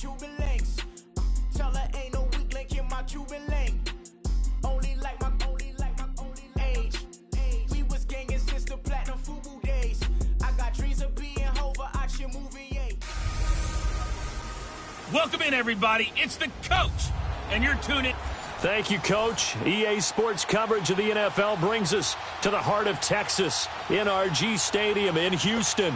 Cuban links. Tell her ain't no weak link in my Cuban link. Only like my age. We was gangin' since the platinum FUBU days. I got dreams of being Hova, I should movie, yeah. Welcome in, everybody. It's the coach, and you're tuning. Thank you, Coach. EA Sports coverage of the NFL brings us to the heart of Texas, NRG Stadium in Houston.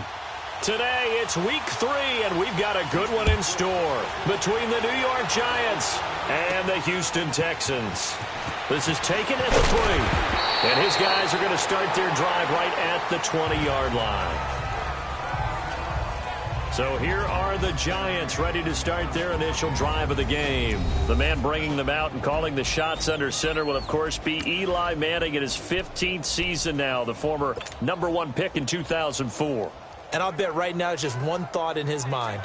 Today, it's week 3, and we've got a good one in store between the New York Giants and the Houston Texans. This is taken at the 3, and his guys are going to start their drive right at the 20-yard line. So here are the Giants ready to start their initial drive of the game. The man bringing them out and calling the shots under center will, of course, be Eli Manning in his 15th season now, the former #1 pick in 2004. And I'll bet right now it's just one thought in his mind.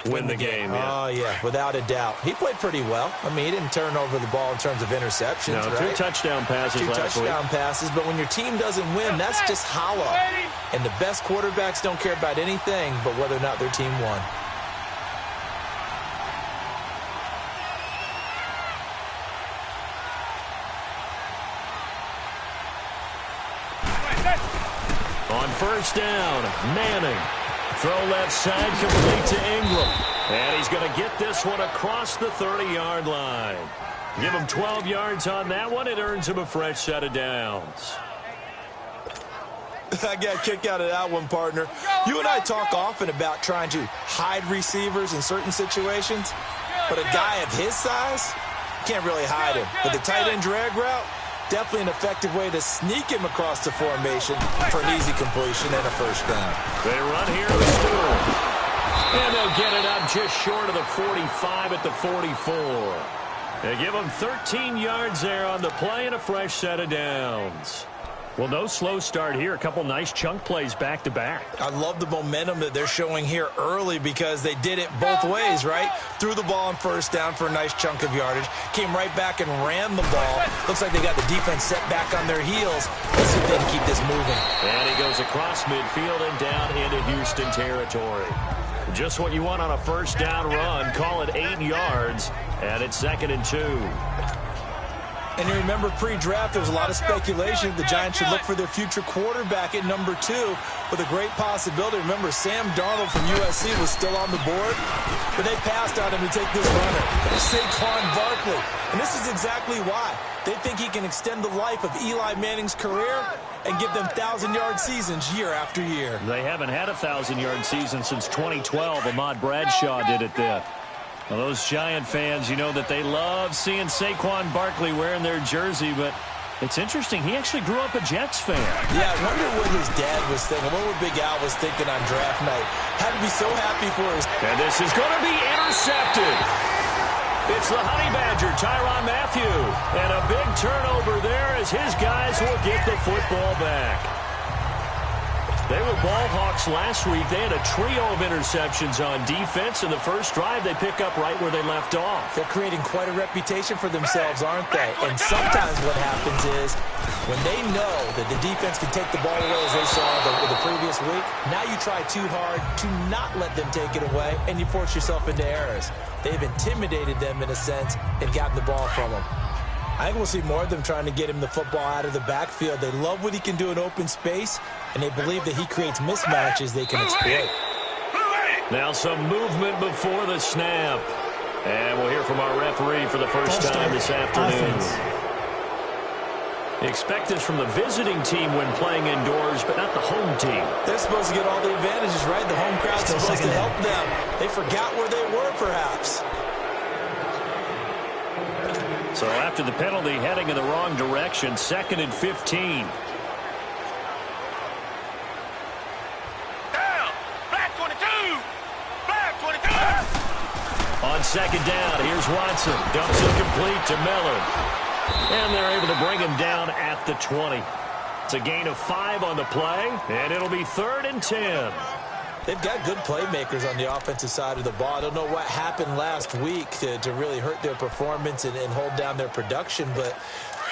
Win the game, yeah. Oh, yeah, without a doubt. He played pretty well. I mean, he didn't turn over the ball in terms of interceptions, no, right? 2 touchdown passes last week. 2 touchdown passes, but when your team doesn't win, that's just hollow. And the best quarterbacks don't care about anything but whether or not their team won. On first down, Manning. Throw left side, complete to Ingram. And he's going to get this one across the 30-yard line. Give him 12 yards on that one. It earns him a fresh set of downs. I got a kick out of that one, partner. You and I talk often about trying to hide receivers in certain situations, but a guy of his size, can't really hide him. But the tight end drag route, definitely an effective way to sneak him across the formation for an easy completion and a first down. They run here with Stewart. And they'll get it up just short of the 45 at the 44. They give him 13 yards there on the play and a fresh set of downs. Well, no slow start here. A couple nice chunk plays back-to-back. I love the momentum that they're showing here early because they did it both ways, right? Threw the ball on first down for a nice chunk of yardage. Came right back and ran the ball. Looks like they got the defense set back on their heels. Let's see if they can keep this moving. And he goes across midfield and down into Houston territory. Just what you want on a first down run. Call it 8 yards, and it's 2nd and 2. And you remember pre-draft, there was a lot of speculation the Giants should look for their future quarterback at number 2 with a great possibility. Remember, Sam Darnold from USC was still on the board, but they passed on him to take this runner, Saquon Barkley. And this is exactly why. They think he can extend the life of Eli Manning's career and give them 1,000-yard seasons year after year. They haven't had a 1,000-yard season since 2012. Ahmad Bradshaw did it then. Well, those Giant fans, you know that they love seeing Saquon Barkley wearing their jersey, but it's interesting. He actually grew up a Jets fan. Yeah, I wonder what his dad was thinking. What would Big Al was thinking on draft night? Had to be so happy for his... And this is going to be intercepted. It's the Honey Badger, Tyrann Mathieu. And a big turnover there as his guys will get the football back. They were ball hawks last week. They had a trio of interceptions on defense. In the first drive, they pick up right where they left off. They're creating quite a reputation for themselves, aren't they? And sometimes what happens is when they know that the defense can take the ball away, as they saw the previous week, now you try too hard to not let them take it away, and you force yourself into errors. They've intimidated them in a sense and gotten the ball from them. I think we'll see more of them trying to get him the football out of the backfield. They love what he can do in open space, and they believe that he creates mismatches they can exploit. Now some movement before the snap. And we'll hear from our referee for the first time this afternoon. Expect this from the visiting team when playing indoors, but not the home team. They're supposed to get all the advantages, right? The home crowd's supposed to help them. They forgot where they were, perhaps. So after the penalty, heading in the wrong direction, 2nd and 15. Down! Black 22! Black 22! On 2nd down, here's Watson. Dumps it complete to Miller. And they're able to bring him down at the 20. It's a gain of 5 on the play, and it'll be 3rd and 10. They've got good playmakers on the offensive side of the ball. I don't know what happened last week to really hurt their performance and hold down their production, but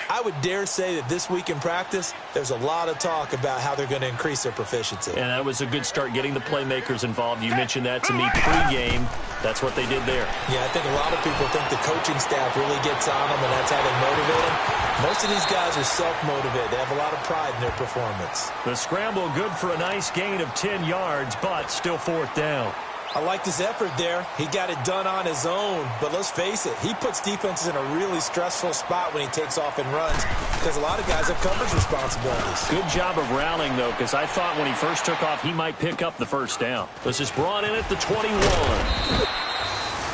I would dare say that this week in practice, there's a lot of talk about how they're going to increase their proficiency. And that was a good start getting the playmakers involved. You mentioned that to me pregame. That's what they did there. Yeah, I think a lot of people think the coaching staff really gets on them, and that's how they motivate them. Most of these guys are self-motivated. They have a lot of pride in their performance. The scramble good for a nice gain of 10 yards, but still fourth down. I liked his effort there. He got it done on his own. But let's face it, he puts defenses in a really stressful spot when he takes off and runs because a lot of guys have coverage responsibilities. Good job of rallying, though, because I thought when he first took off, he might pick up the first down. This is brought in at the 21.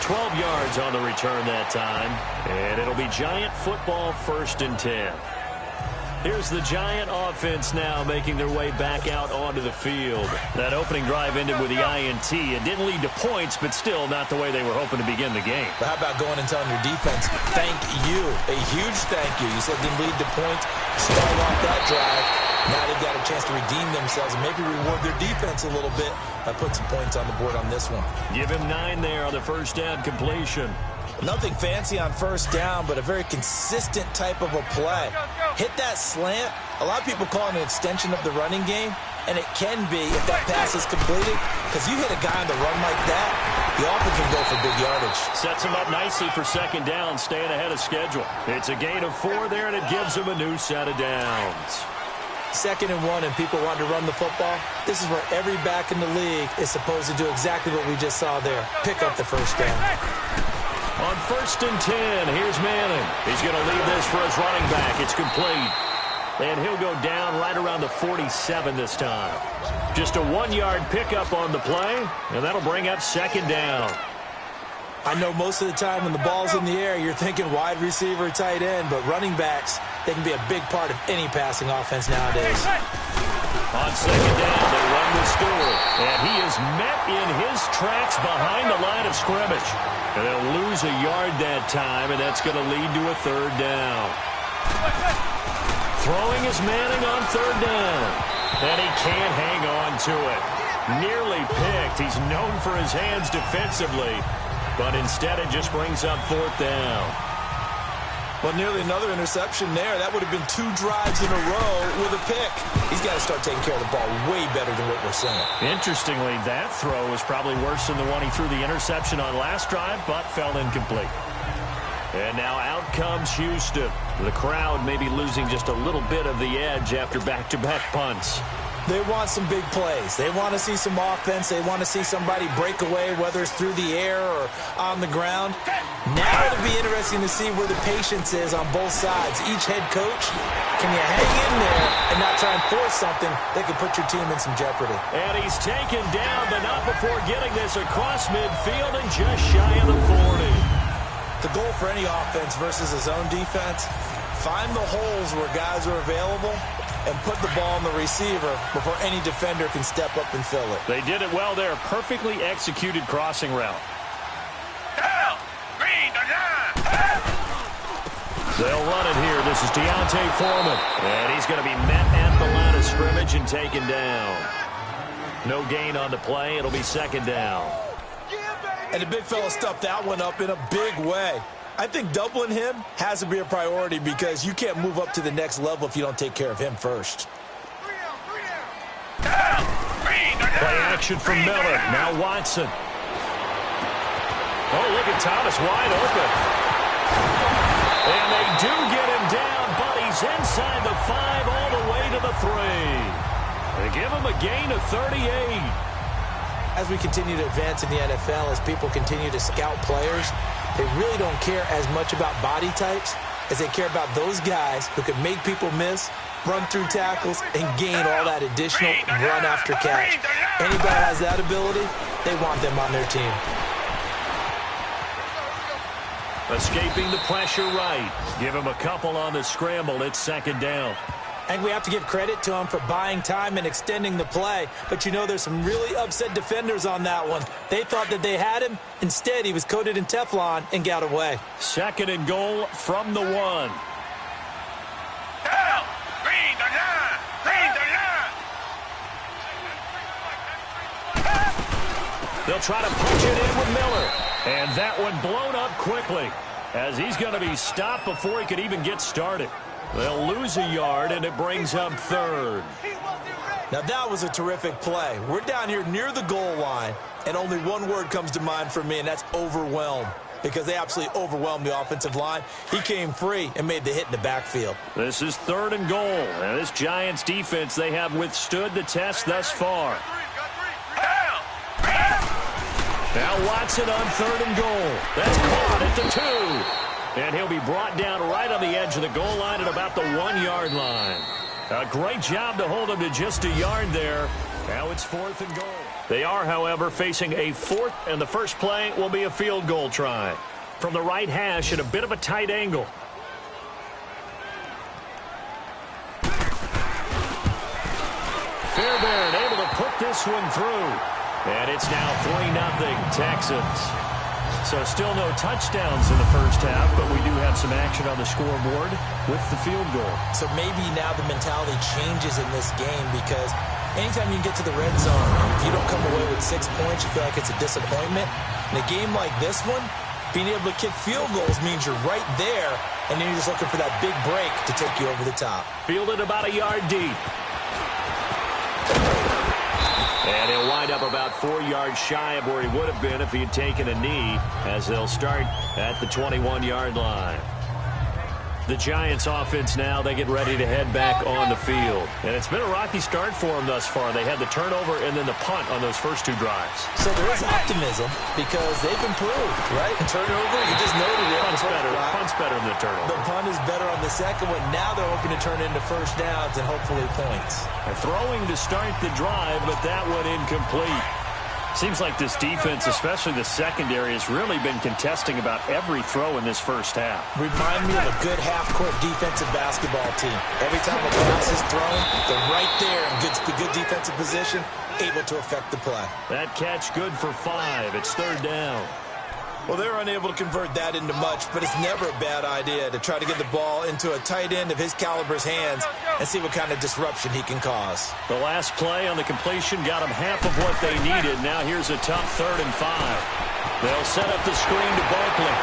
12 yards on the return that time. And it'll be Giant football, 1st and 10. Here's the Giant offense now making their way back out onto the field. That opening drive ended with the INT. It didn't lead to points, but still not the way they were hoping to begin the game. But how about going and telling your defense, thank you, a huge thank you. You said didn't lead to points, start off that drive. Now they've got a chance to redeem themselves and maybe reward their defense a little bit by putting some points on the board on this one. Give him 9 there on the first down completion. Nothing fancy on first down, but a very consistent type of a play. Hit that slant. A lot of people call it an extension of the running game, and it can be if that pass is completed, because you hit a guy on the run like that, he often can go for big yardage. Sets him up nicely for second down, staying ahead of schedule. It's a gain of 4 there, and it gives him a new set of downs. 2nd and 1, and people want to run the football. This is where every back in the league is supposed to do exactly what we just saw there. Pick up the first down. On 1st and 10, here's Manning. He's going to leave this for his running back. It's complete. And he'll go down right around the 47 this time. Just a 1-yard pickup on the play, and that'll bring up second down. I know most of the time when the ball's in the air, you're thinking wide receiver, tight end, but running backs, they can be a big part of any passing offense nowadays. On second down, they run with Stewart, and he is met in his tracks behind the line of scrimmage. And they'll lose a yard that time, and that's going to lead to a 3rd down. Throwing is Manning on 3rd down, and he can't hang on to it. Nearly picked. He's known for his hands defensively, but instead it just brings up 4th down. Well, nearly another interception there. That would have been 2 drives in a row with a pick. He's got to start taking care of the ball way better than what we're seeing. Interestingly, that throw was probably worse than the one he threw the interception on last drive, but fell incomplete. And now out comes Houston. The crowd may be losing just a little bit of the edge after back-to-back punts. They want some big plays. They want to see some offense. They want to see somebody break away, whether it's through the air or on the ground. Now it'll be interesting to see where the patience is on both sides. Each head coach, can you hang in there and not try and force something that could put your team in some jeopardy? And he's taken down, but not before getting this across midfield and just shy of the 40. The goal for any offense versus his own defense, find the holes where guys are available and put the ball on the receiver before any defender can step up and fill it. They did it well there. Perfectly executed crossing route. They'll run it here. This is Deontay Foreman. And he's going to be met at the line of scrimmage and taken down. No gain on the play. It'll be second down. And the big fella stuffed that one up in a big way. I think doubling him has to be a priority because you can't move up to the next level if you don't take care of him first. Play action from Miller. Now Watson. Oh, look at Thomas wide open. And they do get him down, but he's inside the 5 all the way to the 3. They give him a gain of 38. As we continue to advance in the NFL, as people continue to scout players, they really don't care as much about body types as they care about those guys who can make people miss, run through tackles, and gain all that additional run after catch. Anybody has that ability, they want them on their team. Escaping the pressure right. Give him a couple on the scramble. It's second down. I think we have to give credit to him for buying time and extending the play. But, you know, there's some really upset defenders on that one. They thought that they had him. Instead, he was coated in Teflon and got away. Second and goal from the 1. They'll try to punch it in with Miller. And that one blown up quickly as he's going to be stopped before he could even get started. They'll lose a yard, and it brings up 3rd. Now, that was a terrific play. We're down here near the goal line. And only one word comes to mind for me, and that's overwhelmed, because they absolutely overwhelmed the offensive line. He came free and made the hit in the backfield. This is 3rd and goal. And this Giants defense, they have withstood the test thus far. Now Watson on 3rd and goal. That's caught at the 2. And he'll be brought down right on the edge of the goal line at about the 1-yard line. A great job to hold him to just a yard there. Now it's 4th and goal. They are, however, facing a 4th, and the first play will be a field goal try. From the right hash at a bit of a tight angle. Fairbairn able to put this one through. And it's now 3-0 Texans. So still no touchdowns in the first half, but we do have some action on the scoreboard with the field goal. So maybe now the mentality changes in this game, because anytime you can get to the red zone, if you don't come away with 6 points, you feel like it's a disappointment. In a game like this one, being able to kick field goals means you're right there, and then you're just looking for that big break to take you over the top. Fielded about a yard deep. And he'll wind up about 4 yards shy of where he would have been if he had taken a knee, as they'll start at the 21-yard line. The Giants offense now, they get ready to head back on the field. And it's been a rocky start for them thus far. They had the turnover and then the punt on those first 2 drives. So there is optimism because they've improved, right? Turnover, you just noted it. Punt's better than the turnover. The punt is better on the second one. Now they're hoping to turn into first downs and hopefully points. Throwing to start the drive, but that one incomplete. Seems like this defense, especially the secondary, has really been contesting about every throw in this first half. Remind me of a good half-court defensive basketball team. Every time a pass is thrown, they're right there in good defensive position, able to affect the play. That catch good for 5. It's 3rd down. Well, they're unable to convert that into much, but it's never a bad idea to try to get the ball into a tight end of his caliber's hands and see what kind of disruption he can cause. The last play on the completion got them half of what they needed. Now here's a tough 3rd and 5. They'll set up the screen to Barkley.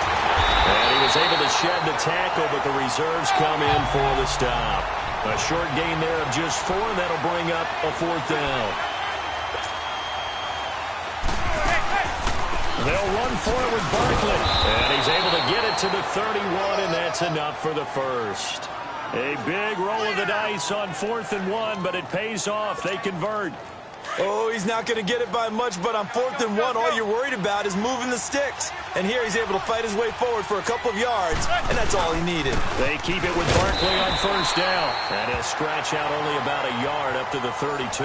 And he was able to shed the tackle, but the reserves come in for the stop. A short gain there of just 4, and that'll bring up a 4th down. They'll run for it with Barkley. And he's able to get it to the 31, and that's enough for the first. A big roll of the dice on 4th and 1, but it pays off. They convert. Oh, he's not going to get it by much, but on 4th and 1, all you're worried about is moving the sticks. And here he's able to fight his way forward for a couple of yards, and that's all he needed. They keep it with Barkley on first down. And he'll scratch out only about a yard up to the 32.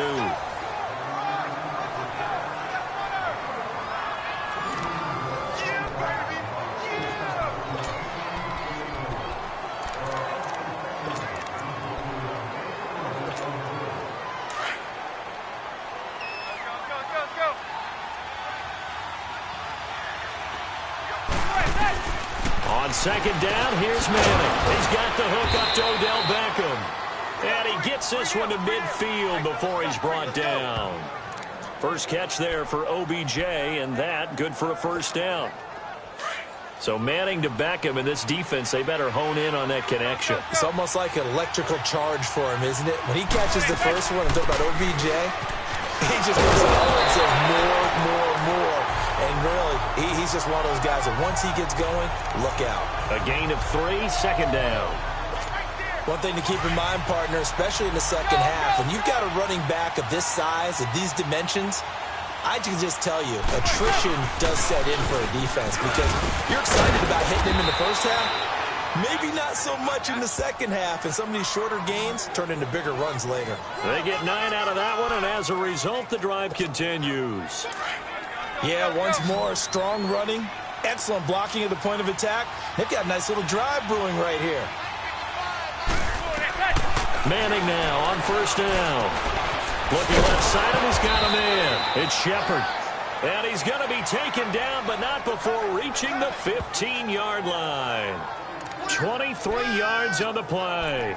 On second down, here's Manning. He's got the hook up to Odell Beckham. And he gets this one to midfield before he's brought down. First catch there for OBJ, and that good for a first down. So Manning to Beckham, and this defense, they better hone in on that connection. It's almost like an electrical charge for him, isn't it? When he catches the first one and talk about OBJ, he just goes out and says more. And really, he's just one of those guys that once he gets going, look out. A gain of 3, second down. One thing to keep in mind, partner, especially in the second half, when you've got a running back of this size, of these dimensions, I can just tell you, attrition does set in for a defense because you're excited about hitting him in the first half. Maybe not so much in the second half, and some of these shorter gains turn into bigger runs later. They get 9 out of that one, and as a result, the drive continues. Yeah, once more, strong running, excellent blocking at the point of attack. They've got a nice little drive brewing right here. Manning now on first down. Looking left side, and he's got a man. It's Shepard. And he's going to be taken down, but not before reaching the 15-yard line. 23 yards on the play.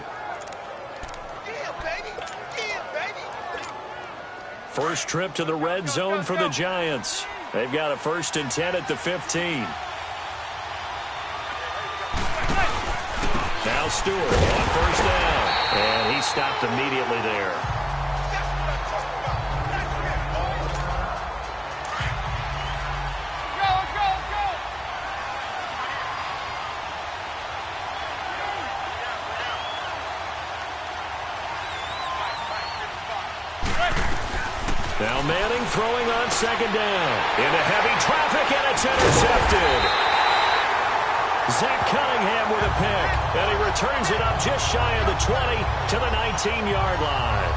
First trip to the red zone for the Giants. They've got a 1st and 10 at the 15. Now Stewart on first down. And he stopped immediately there. Now Manning throwing on second down. Into heavy traffic, and it's intercepted. Zach Cunningham with a pick, and he returns it up just shy of the 20 to the 19-yard line.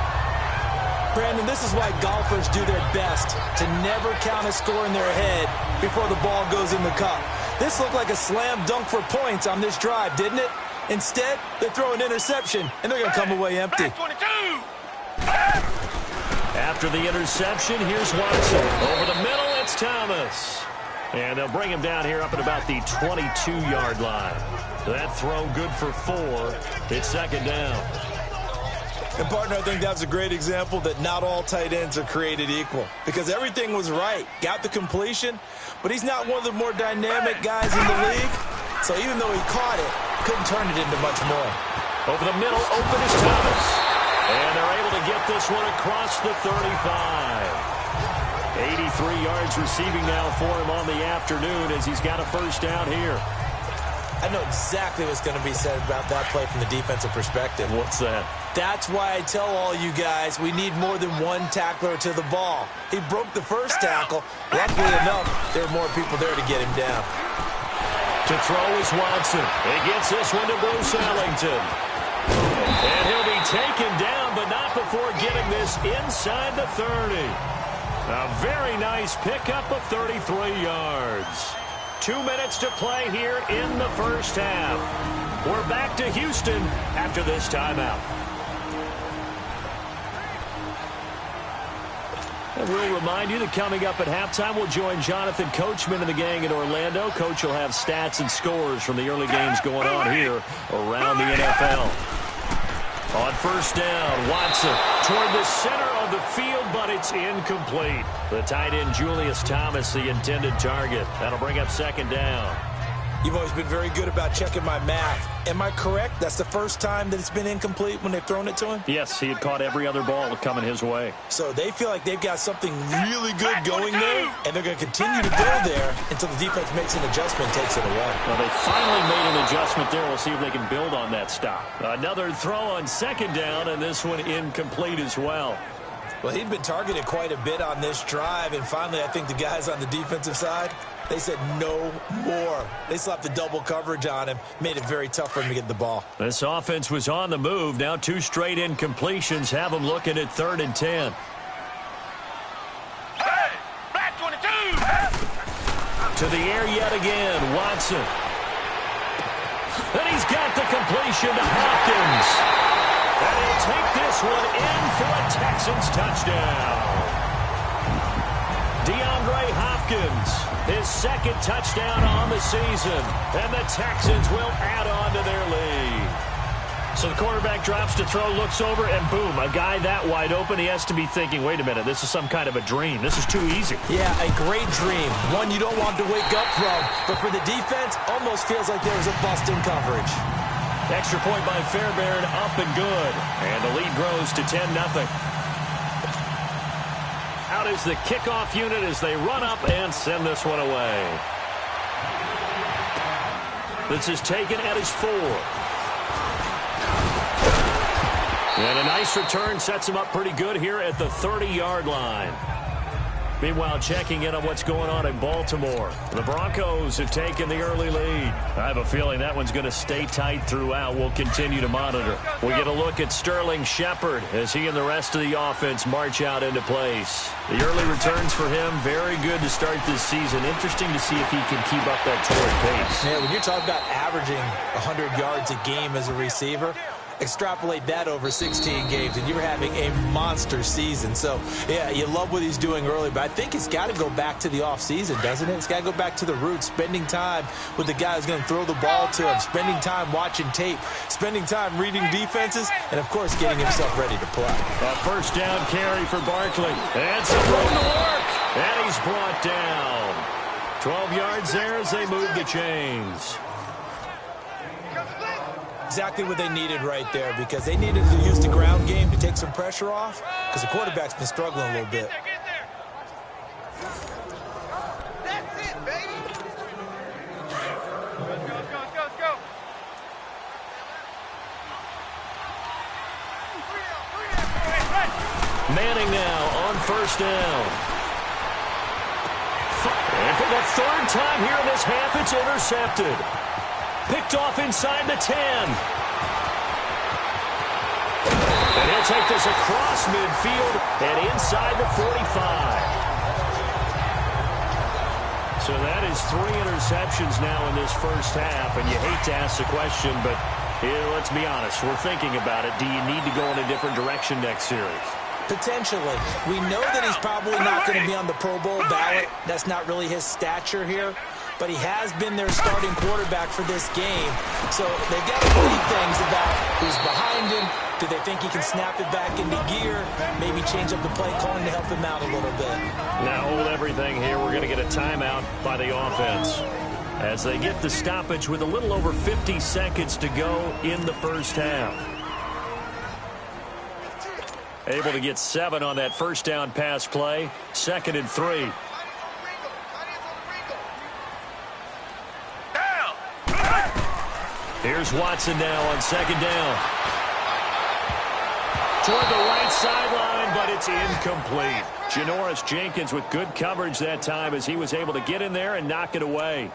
Brandon, this is why golfers do their best to never count a score in their head before the ball goes in the cup. This looked like a slam dunk for points on this drive, didn't it? Instead, they throw an interception, and they're going to come away empty. After the interception, here's Watson. Over the middle, it's Thomas. And they'll bring him down here up at about the 22-yard line. That throw good for 4. It's second down. And, partner, I think that's a great example that not all tight ends are created equal. Because everything was right. Got the completion, but he's not one of the more dynamic guys in the league. So even though he caught it, couldn't turn it into much more. Over the middle, open is Thomas. And they're able to get this one across the 35. 83 yards receiving now for him on the afternoon as he's got a first down here. I know exactly what's going to be said about that play from the defensive perspective. What's that? That's why I tell all you guys we need more than one tackler to the ball. He broke the first tackle. Luckily enough, there were more people there to get him down. To throw is Watson. He gets this one to Bruce Ellington. And he'll be taken down, but not before getting this inside the 30. A very nice pickup of 33 yards. 2 minutes to play here in the first half. We're back to Houston after this timeout. And we'll remind you that coming up at halftime, we'll join Jonathan Coachman and the gang in Orlando. Coach will have stats and scores from the early games going on here around the NFL. On first down, Watson toward the center of the field, but it's incomplete. The tight end, Julius Thomas, the intended target. That'll bring up second down. You've always been very good about checking my math. Am I correct? That's the first time that it's been incomplete when they've thrown it to him? Yes, he had caught every other ball coming his way. So they feel like they've got something really good going there, and they're going to continue to go there until the defense makes an adjustment and takes it away. Well, they finally made an adjustment there. We'll see if they can build on that stop. Another throw on second down, and this one incomplete as well. Well, he'd been targeted quite a bit on this drive, and finally I think the guys on the defensive side, they said no more. They slapped the double coverage on him, made it very tough for him to get the ball. This offense was on the move. Now 2 straight incompletions have them looking at 3rd and 10. Hey, black 22! To the air yet again, Watson. And he's got the completion to Hopkins. And he'll take this one in for a Texans touchdown. DeAndre Hopkins, his 2nd touchdown on the season. And the Texans will add on to their lead. So the quarterback drops to throw, looks over, and boom, a guy that wide open, he has to be thinking, wait a minute, this is some kind of a dream. This is too easy. Yeah, a great dream. One you don't want to wake up from. But for the defense, almost feels like there was a bust in coverage. Extra point by Fairbairn, up and good. And the lead grows to 10-0. Out is the kickoff unit as they run up and send this one away. This is taken at his 4. And a nice return sets him up pretty good here at the 30-yard line. Meanwhile, checking in on what's going on in Baltimore. The Broncos have taken the early lead. I have a feeling that one's going to stay tight throughout. We'll continue to monitor. We get a look at Sterling Shepard as he and the rest of the offense march out into place. The early returns for him, very good to start this season. Interesting to see if he can keep up that torrid pace. Yeah, when you're talking about averaging 100 yards a game as a receiver, extrapolate that over 16 games, and you're having a monster season. So, yeah, you love what he's doing early, but I think it's got to go back to the offseason, doesn't it? It's got to go back to the roots, spending time with the guy who's going to throw the ball to him, spending time watching tape, spending time reading defenses, and, of course, getting himself ready to play. A first down carry for Barkley. And some room to work. And he's brought down. 12 yards there as they move the chains. Exactly what they needed right there, because they needed to use the ground game to take some pressure off, because the quarterback's been struggling a little bit. That's it, baby. Let's go. Manning now on first down. And for the third time here in this half, it's intercepted. Picked off inside the 10. And he'll take this across midfield and inside the 45. So that is 3 interceptions now in this first half, and you hate to ask the question, but let's be honest, we're thinking about it. Do you need to go in a different direction next series? Potentially. We know that he's probably not going to be on the Pro Bowl ballot. That's not really his stature here. But he has been their starting quarterback for this game. So they've got to believe things about who's behind him. Do they think he can snap it back into gear? Maybe change up the play calling to help him out a little bit. Now hold everything here. We're going to get a timeout by the offense as they get the stoppage with a little over 50 seconds to go in the first half. Able to get 7 on that first down pass play. 2nd and 3. Here's Watson now on 2nd down. Toward the right sideline, but it's incomplete. Janoris Jenkins with good coverage that time as he was able to get in there and knock it away.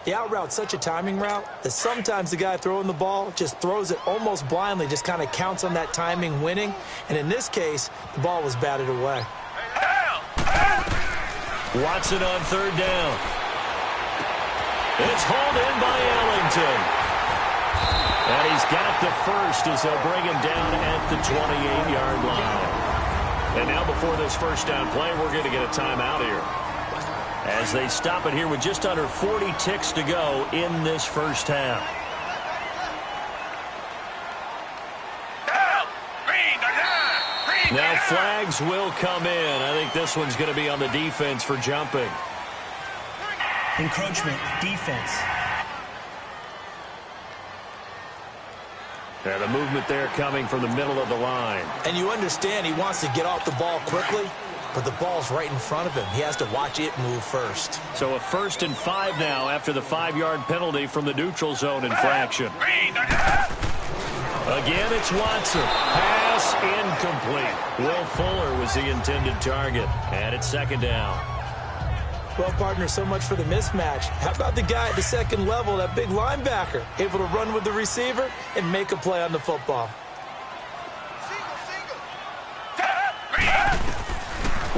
The out route's such a timing route that sometimes the guy throwing the ball just throws it almost blindly, just kind of counts on that timing winning. And in this case, the ball was batted away. Watson on 3rd down. And it's hauled in by Ellington. And he's got the first as they'll bring him down at the 28-yard line. And now before this first down play, we're going to get a timeout here, as they stop it here with just under 40 ticks to go in this first half. Now flags will come in. I think this one's going to be on the defense for jumping. Encroachment, defense. And the movement there coming from the middle of the line. And you understand he wants to get off the ball quickly, but the ball's right in front of him. He has to watch it move first. So a 1st and 5 now after the 5-yard penalty from the neutral zone infraction. Again, it's Watson. Pass incomplete. Will Fuller was the intended target. And it's 2nd down. Well, partner, so much for the mismatch. How about the guy at the 2nd level, that big linebacker, able to run with the receiver and make a play on the football?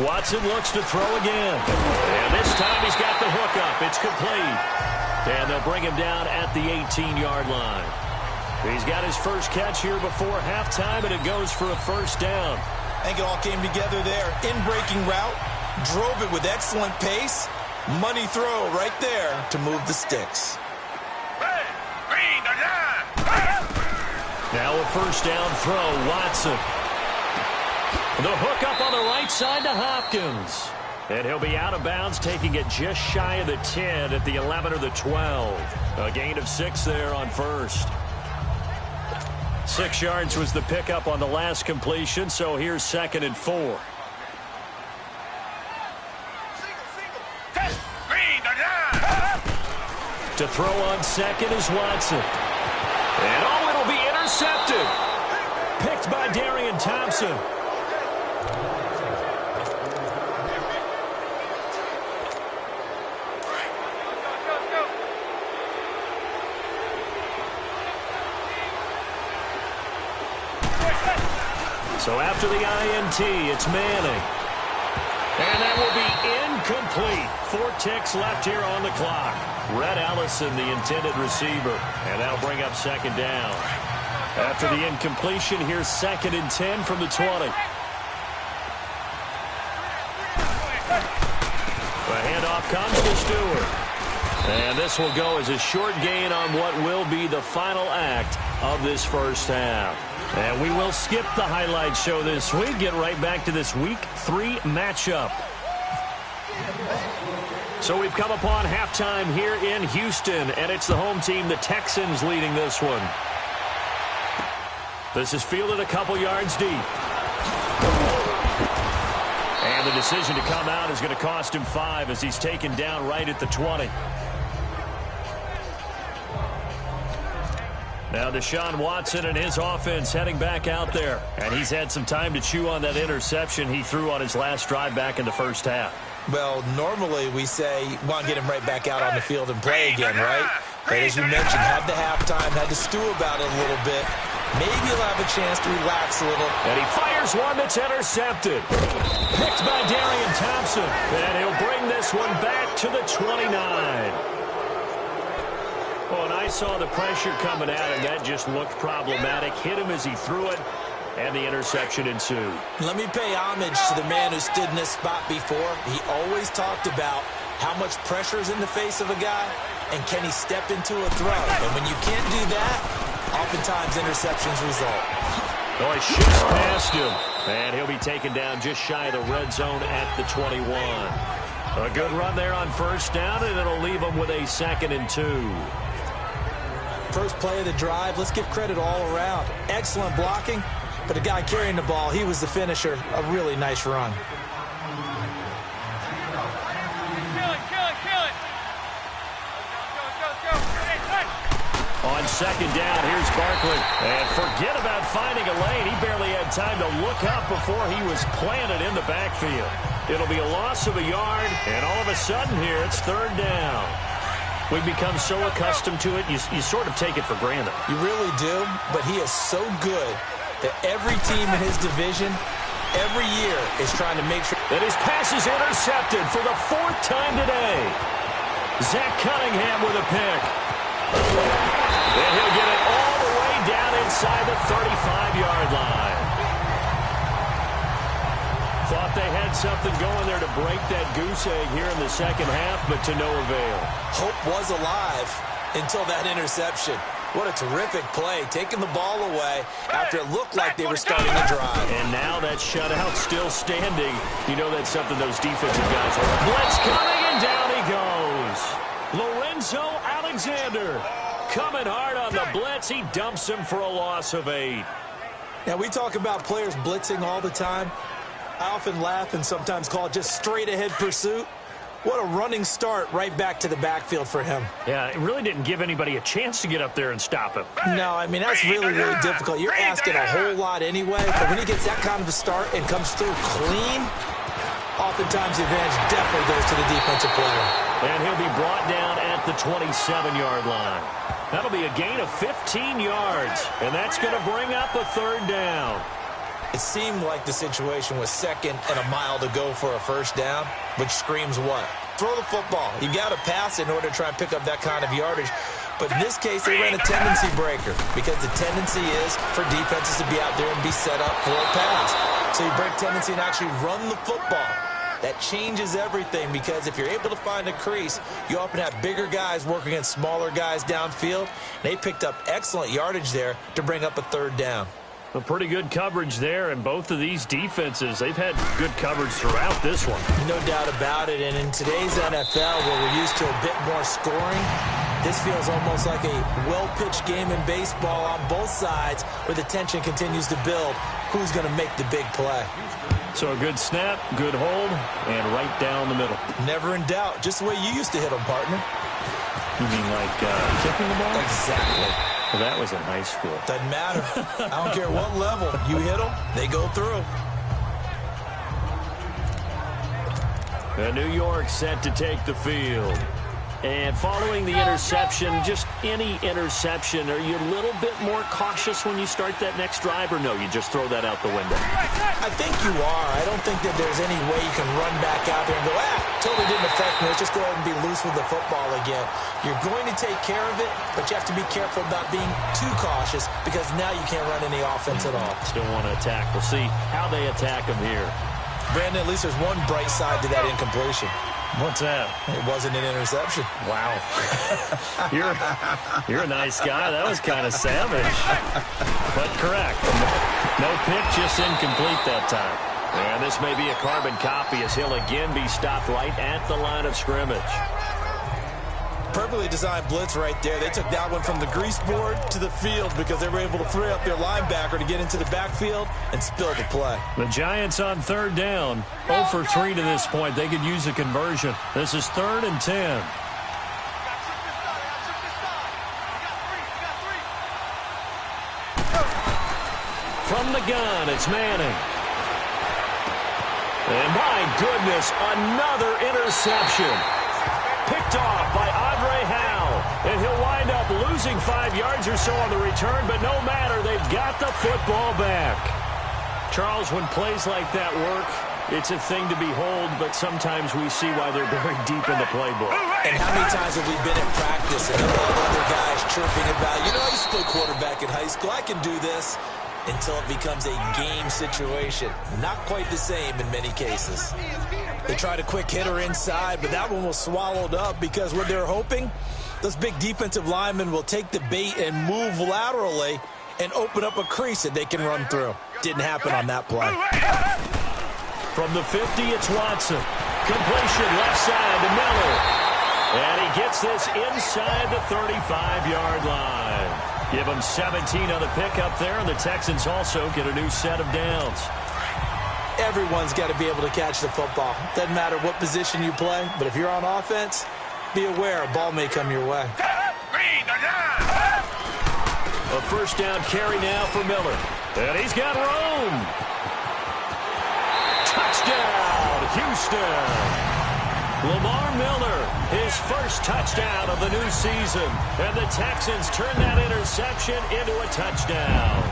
Watson looks to throw again. And this time he's got the hookup. It's complete. And they'll bring him down at the 18-yard line. He's got his first catch here before halftime, and it goes for a 1st down. I think it all came together there. In-breaking route, drove it with excellent pace. Money throw right there to move the sticks. Now a 1st down throw, Watson. The hook up on the right side to Hopkins. And he'll be out of bounds, taking it just shy of the 10 at the 11 or the 12. A gain of 6 there on 1st. 6 yards was the pickup on the last completion, so here's 2nd and 4. To throw on 2nd is Watson. And it'll be intercepted. Picked by Darian Thompson. So after the INT, it's Manning. And that will be incomplete. 4 ticks left here on the clock. Red Allison, the intended receiver. And that'll bring up 2nd down. After the incompletion, here's 2nd and 10 from the 20. The handoff comes to Stewart. And this will go as a short gain on what will be the final act of this first half. And we will skip the highlight show this week. Get right back to this Week 3 matchup. So we've come upon halftime here in Houston, and it's the home team, the Texans, leading this one. This is fielded a couple yards deep. And the decision to come out is going to cost him 5 as he's taken down right at the 20. Now Deshaun Watson and his offense heading back out there. And he's had some time to chew on that interception he threw on his last drive back in the first half. Well, normally we say you want to get him right back out on the field and play again, right? But as you mentioned, had the halftime, had to stew about it a little bit. Maybe he'll have a chance to relax a little. And he fires one that's intercepted. Picked by Darian Thompson. And he'll bring this one back to the 29. Oh, and I saw the pressure coming at him. That just looked problematic. Hit him as he threw it, and the interception ensued. Let me pay homage to the man who stood in this spot before. He always talked about how much pressure is in the face of a guy, and can he step into a throw. And when you can't do that, oftentimes interceptions result. Oh, he shoots past him, and he'll be taken down just shy of the red zone at the 21. A good run there on first down, and it'll leave him with a 2nd and 2. First play of the drive, let's give credit all around. Excellent blocking, but the guy carrying the ball, he was the finisher. A really nice run. On 2nd down, here's Barkley. And forget about finding a lane. He barely had time to look up before he was planted in the backfield. It'll be a loss of a yard, and all of a sudden here, it's 3rd down. We've become so accustomed to it, you sort of take it for granted. You really do, but he is so good that every team in his division, every year, is trying to make sure that his pass is intercepted for the 4th time today. Zach Cunningham with a pick. And he'll get it all the way down inside the 35-yard line. Thought they had something going there to break that goose egg here in the second half, but to no avail. Hope was alive until that interception. What a terrific play, taking the ball away after it looked like they were starting to drive. And now that shutout still standing. You know that's something those defensive guys are. Blitz coming, and down he goes. Lorenzo Alexander coming hard on the blitz. He dumps him for a loss of 8. Now, we talk about players blitzing all the time. I often laugh and sometimes call it just straight-ahead pursuit. What a running start right back to the backfield for him. Yeah, it really didn't give anybody a chance to get up there and stop him. No, I mean, that's really, really difficult. You're asking a whole lot anyway, but when he gets that kind of a start and comes through clean, oftentimes the advantage definitely goes to the defensive player. And he'll be brought down at the 27-yard line. That'll be a gain of 15 yards, and that's going to bring up a 3rd down. It seemed like the situation was 2nd and a mile to go for a 1st down, which screams what? Throw the football. You got to pass in order to try and pick up that kind of yardage. But in this case, they ran a tendency breaker because the tendency is for defenses to be out there and be set up for a pass. So you break tendency and actually run the football. That changes everything because if you're able to find a crease, you often have bigger guys working against smaller guys downfield. They picked up excellent yardage there to bring up a 3rd down. A pretty good coverage there, and both of these defenses, they've had good coverage throughout this one. No doubt about it, and in today's NFL, where we're used to a bit more scoring, this feels almost like a well-pitched game in baseball on both sides, where the tension continues to build. Who's going to make the big play? So a good snap, good hold, and right down the middle. Never in doubt, just the way you used to hit them, partner. You mean like kicking the ball? Exactly. Well, that was in high school. Doesn't matter. I don't care what level. You hit them, they go through. And New York set to take the field. And following the interception, just any interception, are you a little bit more cautious when you start that next drive, or no, you just throw that out the window? I think you are. I don't think that there's any way you can run back out there and go, totally didn't affect me. Let's just go ahead and be loose with the football again. You're going to take care of it, but you have to be careful about being too cautious because now you can't run any offense at all. Still want to attack. We'll see how they attack them here. Brandon, at least there's one bright side to that incompletion. What's that? It wasn't an interception. Wow. You're a nice guy. That was kind of savage. But correct. No pick, just incomplete that time. And this may be a carbon copy as he'll again be stopped right at the line of scrimmage. Perfectly designed blitz right there. They took that one from the grease board to the field because they were able to free up their linebacker to get into the backfield and spill the play. The Giants on 3rd down. 0 for 3 to this point. They could use a conversion. This is 3rd and 10. from the gun, it's Manning. And my goodness, another interception. Picked off by Andre Howe. And he'll wind up losing 5 yards or so on the return, but no matter, they've got the football back. Charles, when plays like that work, it's a thing to behold, but sometimes we see why they're very deep in the playbook. And how many times have we been at practice and other guys chirping about, you know, I used to play quarterback in high school, I can do this, until it becomes a game situation. Not quite the same in many cases. They tried a quick hitter inside, but that one was swallowed up because what they're hoping, those big defensive linemen will take the bait and move laterally and open up a crease that they can run through. Didn't happen on that play. From the 50, it's Watson. Completion left side to Miller. And he gets this inside the 35-yard line. Give them 17 on the pickup there, and the Texans also get a new set of downs. Everyone's got to be able to catch the football. Doesn't matter what position you play, but if you're on offense, be aware a ball may come your way. A first down carry now for Miller. And he's got room. Touchdown, Houston. Lamar Miller, his first touchdown of the new season. And the Texans turn that interception into a touchdown.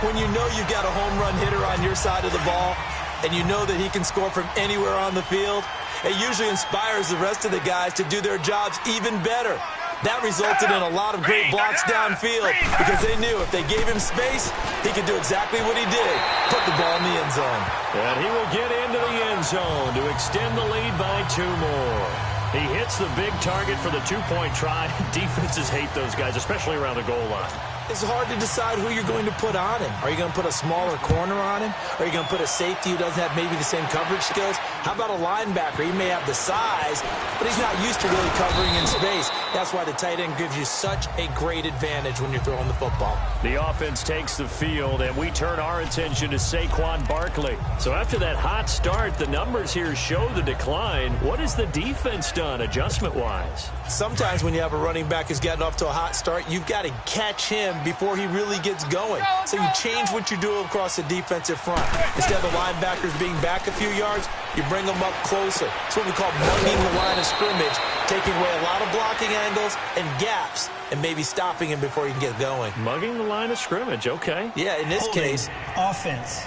When you know you've got a home run hitter on your side of the ball, and you know that he can score from anywhere on the field, it usually inspires the rest of the guys to do their jobs even better. That resulted in a lot of great blocks downfield because they knew if they gave him space, he could do exactly what he did, put the ball in the end zone. And he will get into the end zone to extend the lead by 2 more. He hits the big target for the 2-point try. Defenses hate those guys, especially around the goal line. It's hard to decide who you're going to put on him. Are you going to put a smaller corner on him? Are you going to put a safety who doesn't have maybe the same coverage skills? How about a linebacker? He may have the size, but he's not used to really covering in space. That's why the tight end gives you such a great advantage when you're throwing the football. The offense takes the field, and we turn our attention to Saquon Barkley. So after that hot start, the numbers here show the decline. What has the defense done adjustment-wise? Sometimes when you have a running back who's gotten off to a hot start, you've got to catch him before he really gets going. So you change what you do across the defensive front. Instead of the linebackers being back a few yards, you bring them up closer. It's what we call mugging the line of scrimmage, taking away a lot of blocking angles and gaps, and maybe stopping him before he can get going. Mugging the line of scrimmage, okay. Yeah, in this case, offense.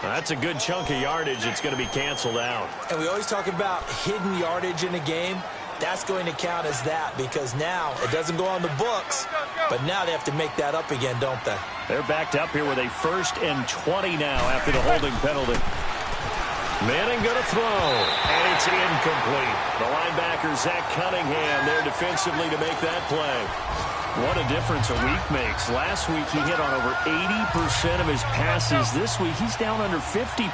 That's a good chunk of yardage. It's going to be canceled out. And we always talk about hidden yardage in a game. That's going to count as that because now it doesn't go on the books, but now they have to make that up again, don't they? They're backed up here with a 1st and 20 now after the holding penalty. Manning going to throw, and it's incomplete. The linebacker, Zach Cunningham, there defensively to make that play. What a difference a week makes. Last week he hit on over 80% of his passes. This week he's down under 50%.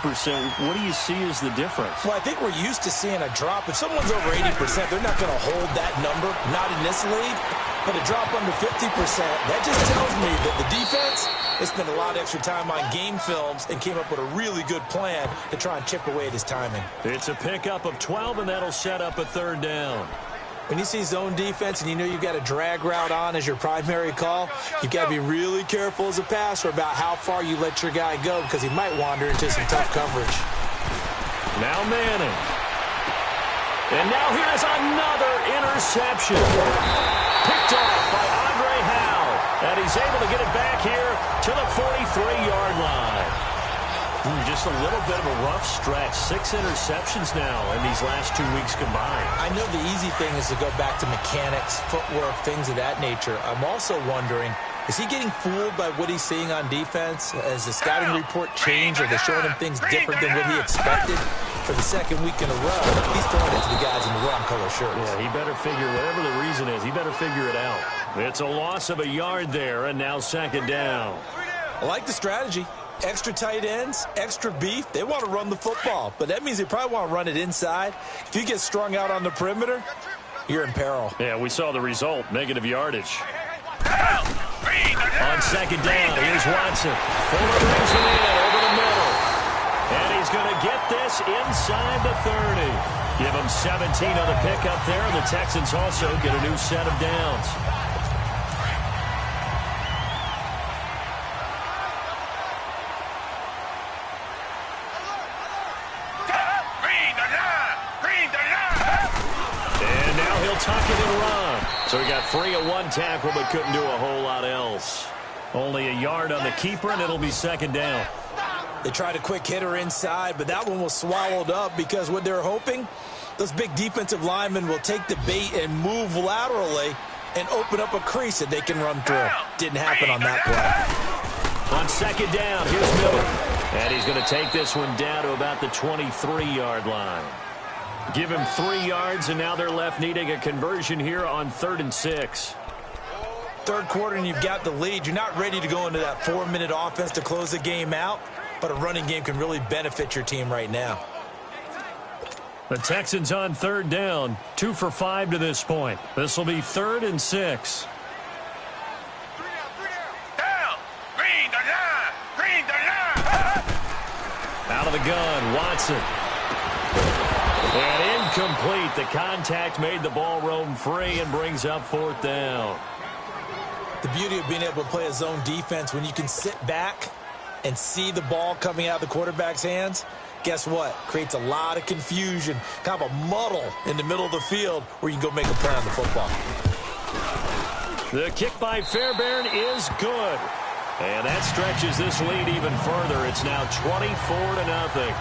What do you see as the difference? Well, I think we're used to seeing a drop. If someone's over 80%, they're not going to hold that number, not in this league. But a drop under 50%, that just tells me that the defense has spent a lot of extra time on game films and came up with a really good plan to try and chip away at his timing. It's a pickup of 12, and that'll set up a 3rd down. When you see zone defense and you know you've got a drag route on as your primary call, you've got to be really careful as a passer about how far you let your guy go because he might wander into some tough coverage. Now Manning. And now here's another interception. Picked off by Andre Howe. And he's able to get it back here to the 43-yard line. Just a little bit of a rough stretch. 6 interceptions now in these last 2 weeks combined. I know the easy thing is to go back to mechanics, footwork, things of that nature. I'm also wondering, is he getting fooled by what he's seeing on defense? Has the scouting report changed? Are they showing him things different than what he expected? For the 2nd week in a row, he's throwing it to the guys in the wrong color shirts. Yeah, he better figure, whatever the reason is, he better figure it out. It's a loss of a yard there, and now 2nd down. I like the strategy. Extra tight ends, extra beef. They want to run the football, but that means they probably want to run it inside. If you get strung out on the perimeter, you're in peril. Yeah, we saw the result, negative yardage. On 2nd down, here's Watson. Fuller brings it in over the middle. And he's going to get this inside the 30. Give him 17 on the pickup there, and the Texans also get a new set of downs. tuck it and run. So he got free of one tackle but couldn't do a whole lot else. Only a yard on the keeper, and it'll be second down. They tried a quick hitter inside, but that one was swallowed up because what they're hoping, those big defensive linemen will take the bait and move laterally and open up a crease that they can run through. Didn't happen on that play. On second down, here's Miller. And he's going to take this one down to about the 23-yard line. Give him 3 yards, and now they're left needing a conversion here on 3rd and 6. Third quarter, and you've got the lead. You're not ready to go into that 4-minute offense to close the game out, but a running game can really benefit your team right now. The Texans on 3rd down, 2 for 5 to this point. This will be 3rd and 6. Out of the gun, Watson. And incomplete. The contact made the ball roam free and brings up 4th down. The beauty of being able to play a zone defense, when you can sit back and see the ball coming out of the quarterback's hands, guess what? Creates a lot of confusion, kind of a muddle in the middle of the field where you can go make a play on the football. The kick by Fairbairn is good. And that stretches this lead even further. It's now 24-0.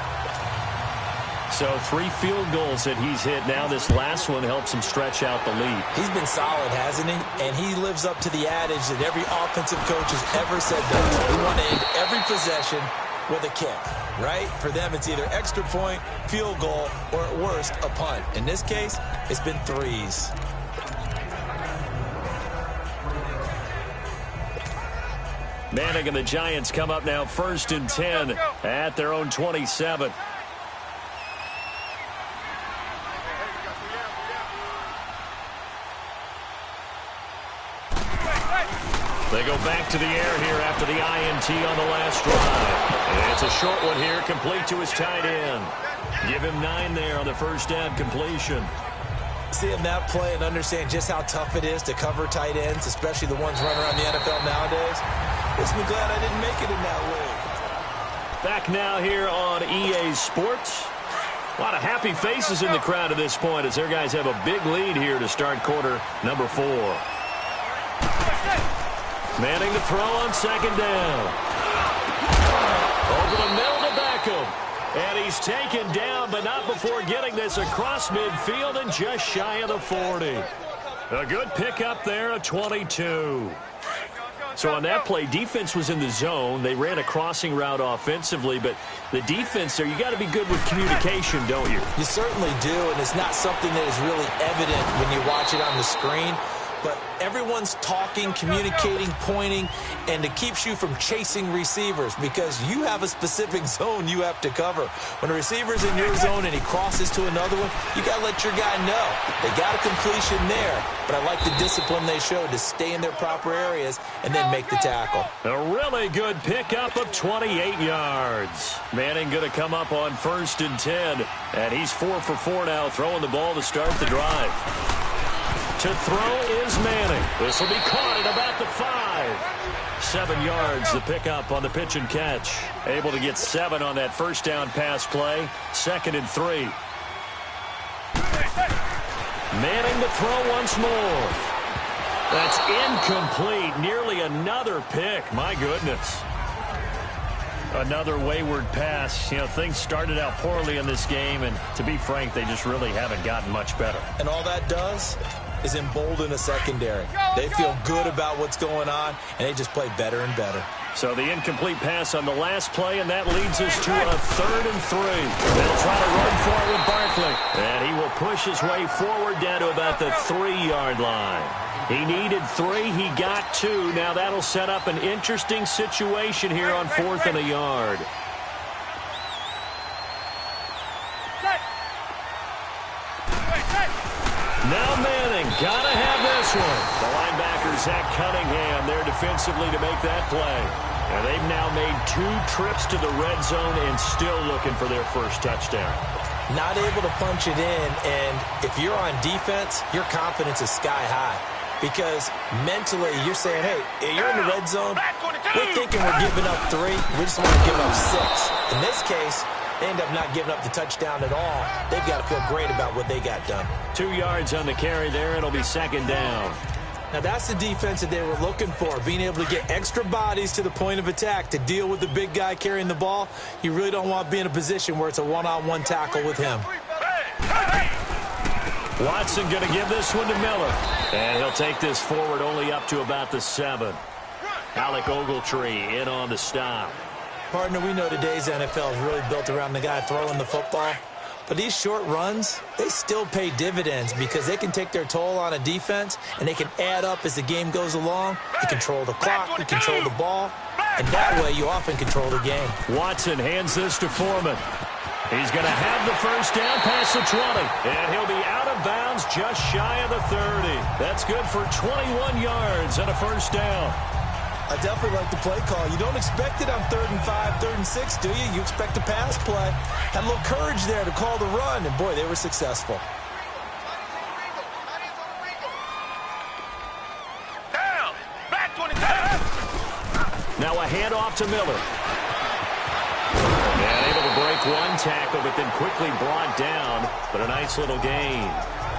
So 3 field goals that he's hit now. This last one helps him stretch out the lead. He's been solid, hasn't he? And he lives up to the adage that every offensive coach has ever said does. We want to end every possession with a kick, right? For them, it's either extra point, field goal, or at worst, a punt. In this case, it's been 3s. Manning and the Giants come up now 1st and 10 at their own 27. They go back to the air here after the INT on the last drive. And it's a short one here, complete to his tight end. Give him 9 there on the first down completion. Seeing that play and understand just how tough it is to cover tight ends, especially the ones running around the NFL nowadays, makes me glad I didn't make it in that league. Back now here on EA Sports. A lot of happy faces in the crowd at this point as their guys have a big lead here to start quarter number 4. Manning to throw on second down. Over the middle to Beckham. And he's taken down, but not before getting this across midfield and just shy of the 40. A good pickup there, a 22. So on that play, defense was in the zone. They ran a crossing route offensively, but the defense there, you got to be good with communication, don't you? You certainly do, and it's not something that is really evident when you watch it on the screen. But everyone's talking, communicating, pointing, and it keeps you from chasing receivers because you have a specific zone you have to cover. When a receiver's in your zone and he crosses to another one, you got to let your guy know. They got a completion there, but I like the discipline they showed to stay in their proper areas and then make the tackle. A really good pickup of 28 yards. Manning going to come up on 1st and 10, and he's 4 for 4 now, throwing the ball to start the drive. To throw is Manning. This will be caught at about the 5. 7 yards, the pickup on the pitch and catch. Able to get 7 on that first down pass play. 2nd and 3. Manning to throw once more. That's incomplete. Nearly another pick. My goodness. Another wayward pass. You know, things started out poorly in this game, and to be frank, they just really haven't gotten much better. And all that does is embolden a secondary. They feel good about what's going on, and they just play better and better. So the incomplete pass on the last play, and that leads us to a 3rd and 3. They'll try to run for it with Barkley. And he will push his way forward down to about the 3-yard line. He needed 3. He got 2. Now that'll set up an interesting situation here on 4th and a yard. Now Manning, gotta have this one. The linebacker, Zach Cunningham, there defensively to make that play. And they've now made 2 trips to the red zone and still looking for their first touchdown. Not able to punch it in, and if you're on defense, your confidence is sky high. Because mentally, you're saying, hey, you're in the red zone. We're thinking we're giving up 3. We just want to give up 6. In this case, They end up not giving up the touchdown at all. They've got to feel great about what they got done. 2 yards on the carry there. It'll be second down. Now, that's the defense that they were looking for, being able to get extra bodies to the point of attack to deal with the big guy carrying the ball. You really don't want to be in a position where it's a one-on-one tackle with him. Watson going to give this one to Miller. And he'll take this forward only up to about the 7. Alec Ogletree in on the stop. Partner, we know today's NFL is really built around the guy throwing the football. But these short runs, they still pay dividends because they can take their toll on a defense, and they can add up as the game goes along. You control the clock, you control the ball, and that way you often control the game. Watson hands this to Foreman. He's going to have the first down past the 20, and he'll be out of bounds just shy of the 30. That's good for 21 yards and a first down. I definitely like the play call. You don't expect it on 3rd and 5, 3rd and 6, do you? You expect a pass play. Had a little courage there to call the run, and boy, they were successful. Down. Back 20. Now a handoff to Miller. And able to break one tackle, but then quickly brought down. But a nice little gain.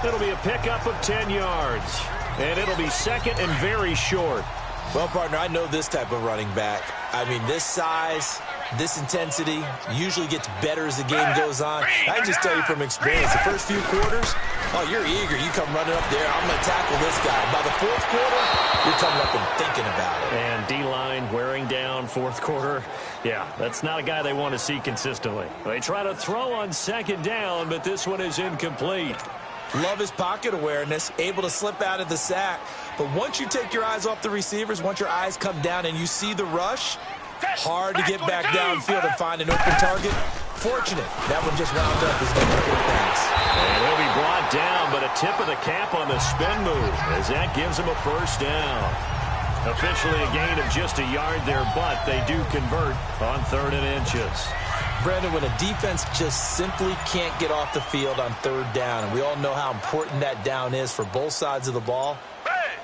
It'll be a pickup of 10 yards. And it'll be second and very short. Well, partner, I know this type of running back. I mean, this size, this intensity usually gets better as the game goes on. I can just tell you from experience, the first few quarters, oh, you're eager. You come running up there, I'm going to tackle this guy. By the 4th quarter, you're coming up and thinking about it. And D-line wearing down 4th quarter. Yeah, that's not a guy they want to see consistently. They try to throw on 2nd down, but this one is incomplete. Love his pocket awareness, able to slip out of the sack. But once you take your eyes off the receivers, once your eyes come down and you see the rush, hard to get back downfield and find an open target. Fortunate, that one just wound up as a good pass. And he'll be brought down, but a tip of the cap on the spin move as that gives him a first down. Officially a gain of just a yard there, but they do convert on 3rd and inches. Brandon, when a defense just simply can't get off the field on 3rd down, and we all know how important that down is for both sides of the ball,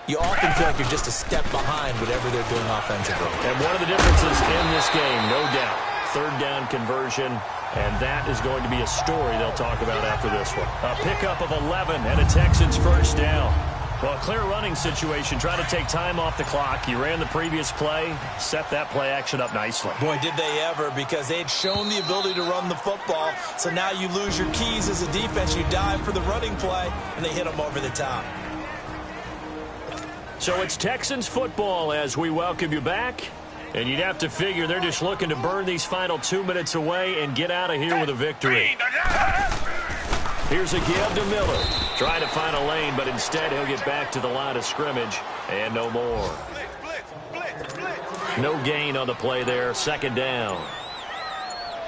you often feel like you're just a step behind whatever they're doing offensively. And one of the differences in this game, no doubt, 3rd down conversion, and that is going to be a story they'll talk about after this one. A pickup of 11 and a Texans first down. Well, a clear running situation, trying to take time off the clock. He ran the previous play, set that play action up nicely. Boy, did they ever, because they had shown the ability to run the football. So now you lose your keys as a defense. You dive for the running play, and they hit them over the top. So it's Texans football as we welcome you back. And you'd have to figure they're just looking to burn these final 2 minutes away and get out of here with a victory. Here's a give to Miller. Trying to find a lane, but instead he'll get back to the line of scrimmage. And no more. No gain on the play there. 2nd down.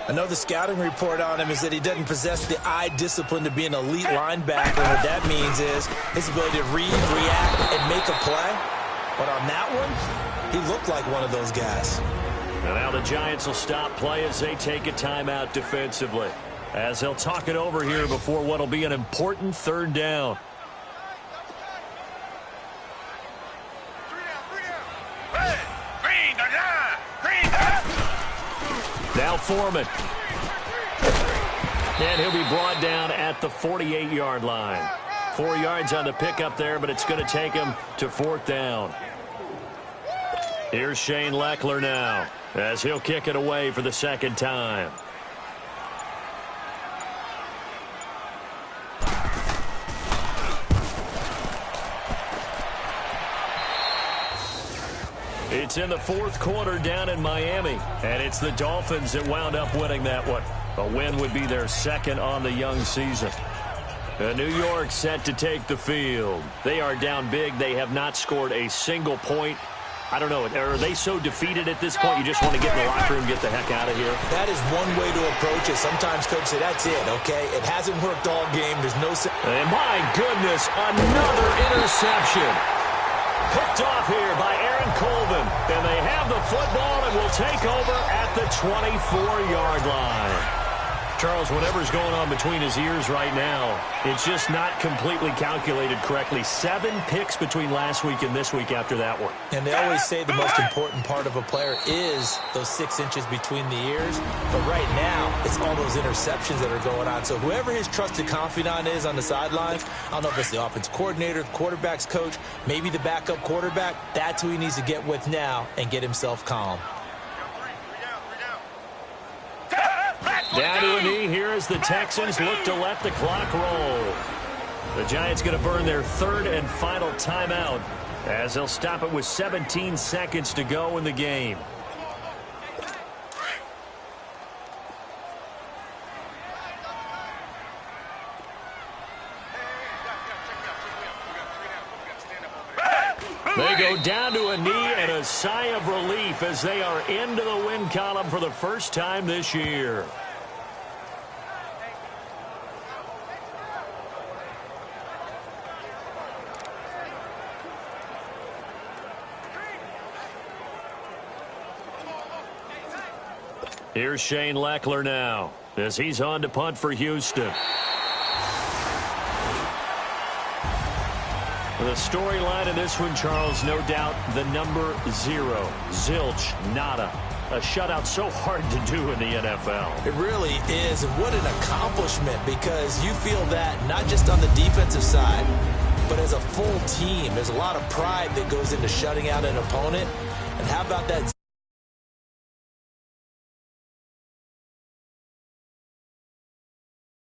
I know the scouting report on him is that he doesn't possess the eye discipline to be an elite linebacker. What that means is his ability to read, react, and make a play. But on that one, he looked like one of those guys. And now the Giants will stop play as they take a timeout defensively. As they'll talk it over here before what will be an important 3rd down. Now Foreman. And he'll be brought down at the 48-yard line. 4 yards on the pickup there, but it's going to take him to 4th down. Here's Shane Leckler now as he'll kick it away for the 2nd time. It's in the 4th quarter down in Miami, and it's the Dolphins that wound up winning that one. A win would be their 2nd on the young season. New York set to take the field. They are down big. They have not scored a single point. I don't know. Are they so defeated at this point you just want to get in the locker room and get the heck out of here? That is one way to approach it. Sometimes coach say, that's it, okay? It hasn't worked all game. There's no... And my goodness, another interception. Picked off here by Aaron Colvin. And they have the football and will take over at the 24-yard line. Charles, whatever's going on between his ears right now, it's just not completely calculated correctly. 7 picks between last week and this week after that one. And they always say the most important part of a player is those 6 inches between the ears. But right now, it's all those interceptions that are going on. So whoever his trusted confidant is on the sidelines, I don't know if it's the offense coordinator, the quarterback's coach, maybe the backup quarterback, that's who he needs to get with now and get himself calm. Down to a knee here as the Texans look to let the clock roll. The Giants going to burn their 3rd and final timeout as they'll stop it with 17 seconds to go in the game. They go down to a knee and a sigh of relief as they are into the win column for the first time this year. Here's Shane Leckler now as he's on to punt for Houston. The storyline in this one, Charles, no doubt the number 0. Zilch, nada. A shutout so hard to do in the NFL. It really is, and what an accomplishment, because you feel that not just on the defensive side, but as a full team. There's a lot of pride that goes into shutting out an opponent. And how about that